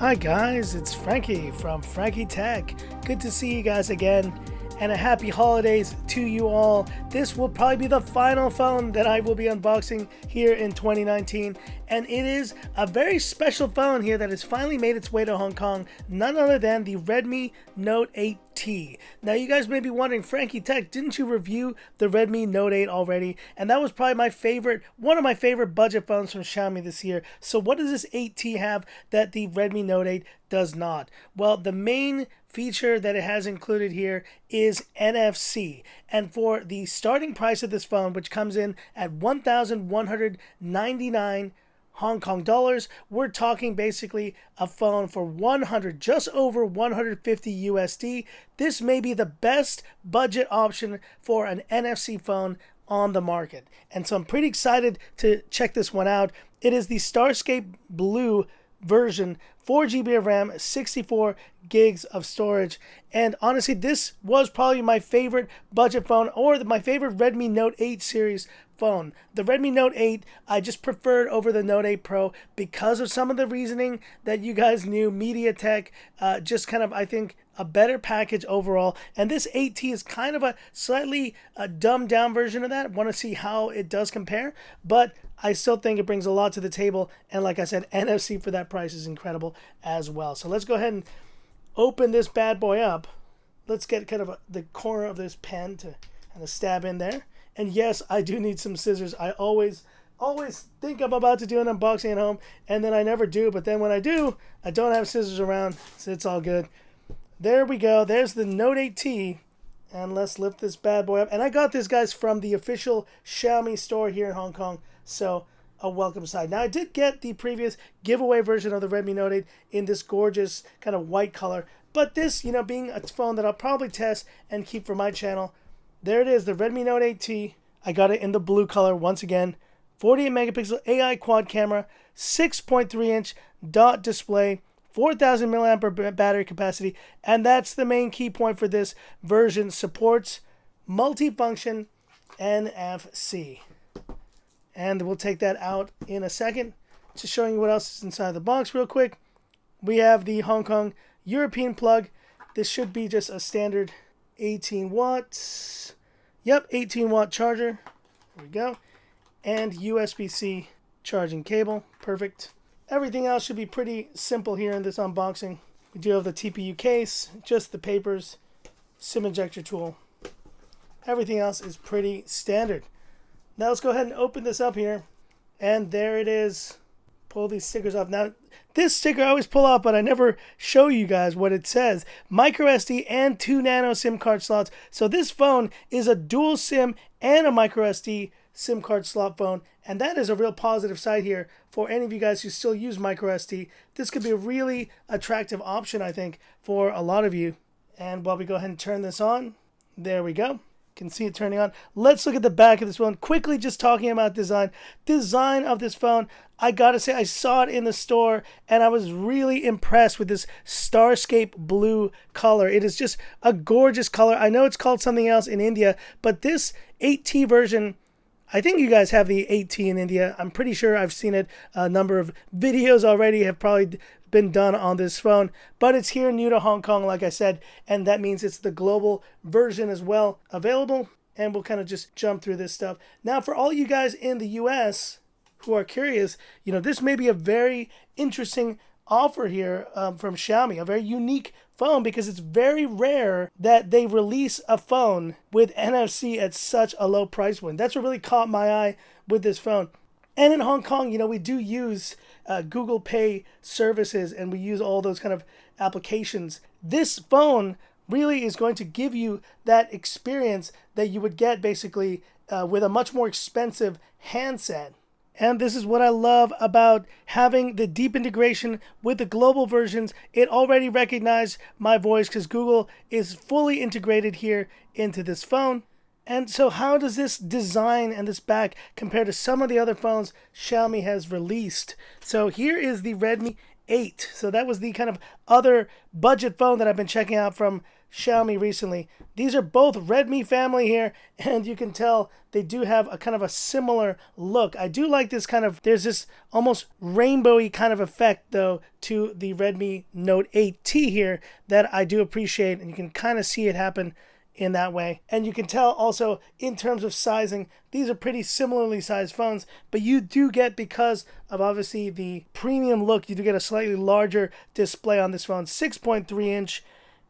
Hi guys, it's Frankie from Frankie Tech. Good to see you guys again, and a happy holidays to you all. This will probably be the final phone that I will be unboxing here in 2019, and it is a very special phone here that has finally made its way to Hong Kong, none other than the Redmi Note 8T. Now you guys may be wondering, Frankie Tech, didn't you review the Redmi Note 8 already? And that was probably one of my favorite budget phones from Xiaomi this year. So what does this 8T have that the Redmi Note 8 does not? Well, the main feature that it has included here is NFC. And for the starting price of this phone, which comes in at 1,199 Hong Kong dollars, we're talking basically a phone for just over 150 USD. This may be the best budget option for an NFC phone on the market. And so I'm pretty excited to check this one out. It is the Starscape Blue version, 4 GB of RAM, 64 gigs of storage. And honestly, this was probably my favorite budget phone, or my favorite Redmi Note 8 series phone. The Redmi Note 8 I just preferred over the Note 8 Pro because of some of the reasoning that you guys knew. MediaTek, just kind of, I think, a better package overall. And this 8T is kind of a slightly dumbed down version of that. Want to see how it does compare, but I still think it brings a lot to the table. And like I said, NFC for that price is incredible as well. So let's go ahead and open this bad boy up. Let's get kind of the corner of this pen to kind of stab in there. And yes, I do need some scissors. I always think I'm about to do an unboxing at home, and then I never do. But then when I do, I don't have scissors around, so it's all good. There we go. There's the Note 8T. And let's lift this bad boy up. And I got this, guys, from the official Xiaomi store here in Hong Kong. So a welcome side. Now, I did get the previous giveaway version of the Redmi Note 8 in this gorgeous kind of white color. But this, being a phone that I'll probably test and keep for my channel, there it is, the Redmi Note 8T. I got it in the blue color once again. 48 megapixel AI quad camera, 6.3 inch dot display, 4,000 milliampere battery capacity, and that's the main key point for this version. Supports multifunction NFC. And we'll take that out in a second. Just showing you what else is inside the box real quick. We have the Hong Kong European plug. This should be just a standard 18 watts. Yep, 18 watt charger. There we go. And USB-C charging cable. Perfect. Everything else should be pretty simple here in this unboxing. We do have the TPU case, just the papers, SIM ejector tool. Everything else is pretty standard. Now let's go ahead and open this up here. And there it is. Pull these stickers off. Now, this sticker I always pull off, but I never show you guys what it says. Micro SD and 2 nano SIM card slots. So this phone is a dual SIM and a micro SD SIM card slot phone. And that is a real positive side here for any of you guys who still use micro SD. This could be a really attractive option, I think, for a lot of you. And while we go ahead and turn this on, there we go. Can see it turning on. Let's look at the back of this phone. Quickly, just talking about design. Design of this phone, I gotta say, I saw it in the store and I was really impressed with this Starscape Blue color. It is just a gorgeous color. I know it's called something else in India, but this 8T version, I think you guys have the 8T in India. I'm pretty sure I've seen it. A number of videos already have probably been done on this phone, but it's here new to Hong Kong, like I said, and that means it's the global version as well available. And we'll kind of just jump through this stuff. Now, for all you guys in the US who are curious, this may be a very interesting offer here from Xiaomi, a very unique phone, because it's very rare that they release a phone with NFC at such a low price point. That's what really caught my eye with this phone. And in Hong Kong, we do use Google Pay services, and we use all those kind of applications. This phone really is going to give you that experience that you would get basically with a much more expensive handset. And this is what I love about having the deep integration with the global versions. It already recognized my voice because Google is fully integrated here into this phone. And so how does this design and this back compare to some of the other phones Xiaomi has released? So here is the Redmi 8. So that was the kind of other budget phone that I've been checking out from Xiaomi recently. These are both Redmi family here, and you can tell they do have a kind of a similar look. I do like this kind of, there's this almost rainbowy kind of effect though to the Redmi Note 8T here that I do appreciate, and you can kind of see it happen in that way. And you can tell also in terms of sizing, these are pretty similarly sized phones, but you do get, because of obviously the premium look, you do get a slightly larger display on this phone, 6.3 inch,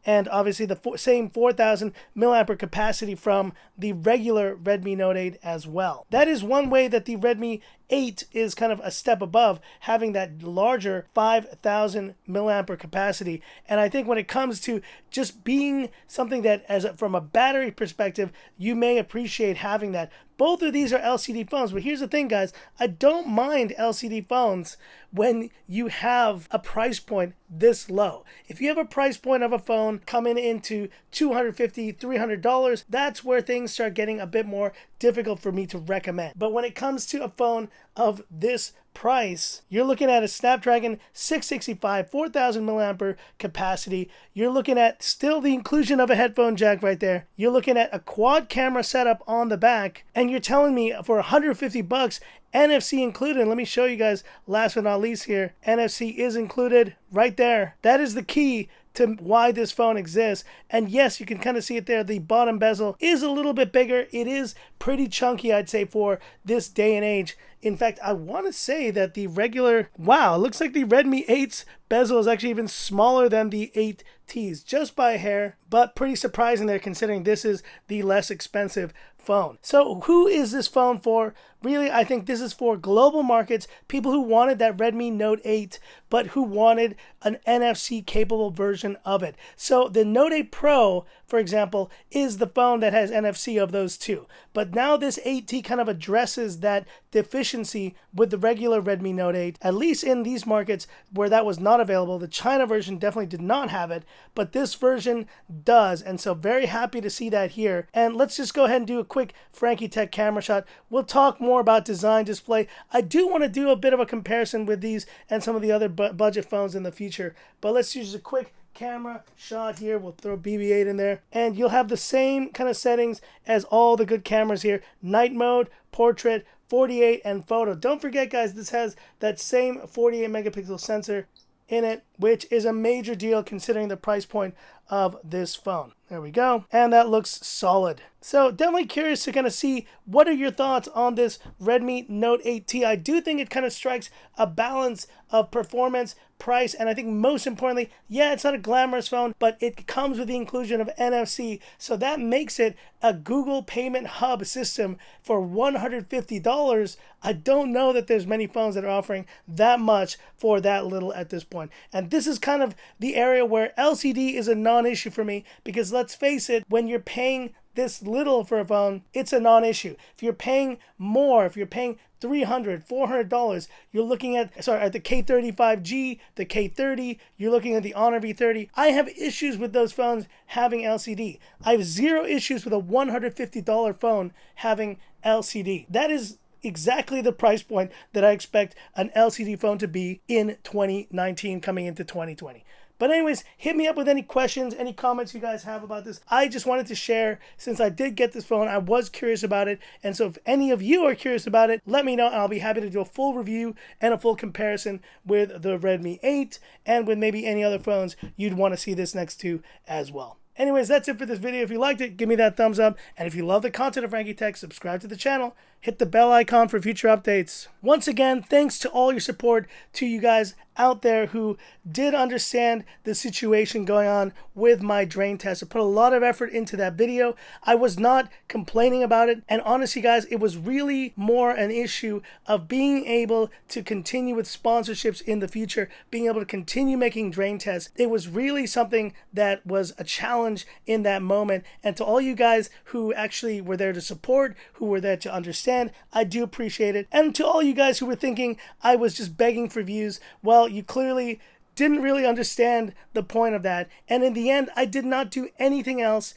and obviously the same 4,000 milliampere capacity from the regular Redmi Note 8 as well. That is one way that the Redmi 8 is kind of a step above, having that larger 5,000 milliampere capacity. And I think when it comes to just being something that, from a battery perspective, you may appreciate having that. Both of these are LCD phones, but here's the thing, guys. I don't mind LCD phones when you have a price point this low. If you have a price point of a phone coming into $250, $300, that's where things start getting a bit more difficult for me to recommend. But when it comes to a phone of this price, you're looking at a Snapdragon 665, 4,000 milliampere capacity. You're looking at still the inclusion of a headphone jack right there. You're looking at a quad camera setup on the back, and you're telling me for $150, NFC included. Let me show you guys, last but not least here, NFC is included right there. That is the key to why this phone exists. And yes, you can kind of see it there. The bottom bezel is a little bit bigger. It is pretty chunky, I'd say, for this day and age. In fact, I want to say that the regular, wow, it looks like the Redmi 8's bezel is actually even smaller than the 8T's, just by a hair, but pretty surprising there considering this is the less expensive phone. So who is this phone for? Really, I think this is for global markets, people who wanted that Redmi Note 8, but who wanted an NFC capable version of it. So the Note 8 Pro, for example, is the phone that has NFC of those two. But now this 8T kind of addresses that deficiency with the regular Redmi Note 8, at least in these markets where that was not available. The China version definitely did not have it, but this version does. And so very happy to see that here. And let's just go ahead and do a quick Frankie Tech camera shot. We'll talk more about design, display. I do want to do a bit of a comparison with these and some of the other budget phones in the future, but let's use a quick camera shot here. We'll throw BB-8 in there, and you'll have the same kind of settings as all the good cameras here: night mode, portrait, 48, and photo. Don't forget, guys, this has that same 48 megapixel sensor in it, which is a major deal considering the price point of this phone. There we go, and that looks solid. So definitely curious to kind of see what are your thoughts on this Redmi Note 8T. I do think it kind of strikes a balance of performance, price, and I think most importantly, yeah, it's not a glamorous phone, but it comes with the inclusion of NFC, so that makes it a Google Payment Hub system for $150. I don't know that there's many phones that are offering that much for that little at this point. And this is kind of the area where LCD is a non-issue for me, because let's face it, when you're paying this little for a phone, it's a non-issue. If you're paying more, if you're paying $300, $400, you're looking at, at the K35G, the K30, you're looking at the Honor V30. I have issues with those phones having LCD. I have zero issues with a $150 phone having LCD. That is exactly the price point that I expect an LCD phone to be in 2019 coming into 2020. But anyways, hit me up with any questions, any comments you guys have about this. I just wanted to share, since I did get this phone, I was curious about it. And so if any of you are curious about it, let me know, and I'll be happy to do a full review and a full comparison with the Redmi 8 and with maybe any other phones you'd want to see this next to as well. Anyways, that's it for this video. If you liked it, give me that thumbs up. And if you love the content of Frankie Tech, subscribe to the channel. Hit the bell icon for future updates. Once again, thanks to all your support, to you guys out there who did understand the situation going on with my drain test. I put a lot of effort into that video. I was not complaining about it. And honestly, guys, it was really more an issue of being able to continue with sponsorships in the future, being able to continue making drain tests. It was really something that was a challenge in that moment. And to all you guys who actually were there to support, who were there to understand, I do appreciate it. And to all you guys who were thinking I was just begging for views, well, you clearly didn't really understand the point of that. And in the end, I did not do anything else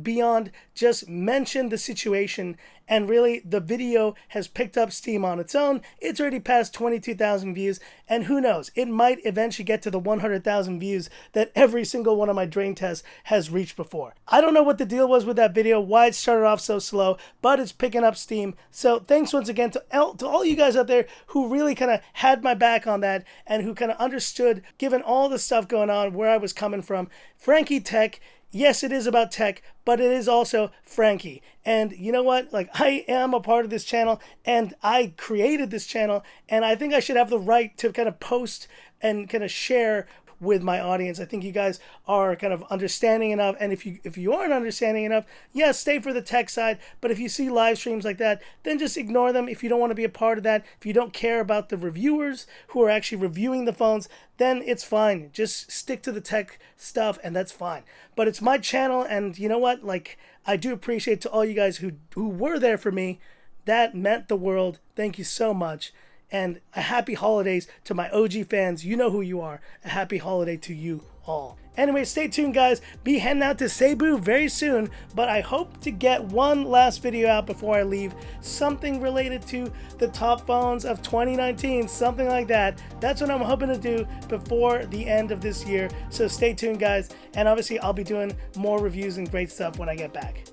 beyond just mention the situation, and really the video has picked up steam on its own. It's already passed 22,000 views, and who knows, it might eventually get to the 100,000 views that every single one of my drain tests has reached before. I don't know what the deal was with that video, why it started off so slow, but it's picking up steam. So thanks once again to all you guys out there who really kind of had my back on that and who kind of understood, given all the stuff going on, where I was coming from. Frankie Tech. Yes, it is about tech, but it is also Frankie. And you know what? Like, I am a part of this channel, and I created this channel, and I think I should have the right to kind of post and kind of share with my audience. I think you guys are kind of understanding enough, and if you aren't understanding enough, yes, stay for the tech side. But if you see live streams like that, then just ignore them. If you don't want to be a part of that, if you don't care about the reviewers who are actually reviewing the phones, then it's fine. Just stick to the tech stuff, and that's fine. But it's my channel, and you know what? Like, I do appreciate to all you guys who were there for me. That meant the world. Thank you so much. And a happy holidays to my OG fans. You know who you are. A happy holiday to you all. Anyway, stay tuned, guys. Be heading out to Cebu very soon, but I hope to get one last video out before I leave. Something related to the top phones of 2019, something like that. That's what I'm hoping to do before the end of this year. So stay tuned, guys. And obviously, I'll be doing more reviews and great stuff when I get back.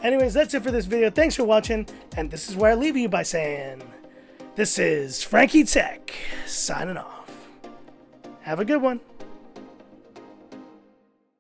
Anyways, that's it for this video. Thanks for watching. And this is where I leave you by saying, this is Frankie Tech, signing off. Have a good one.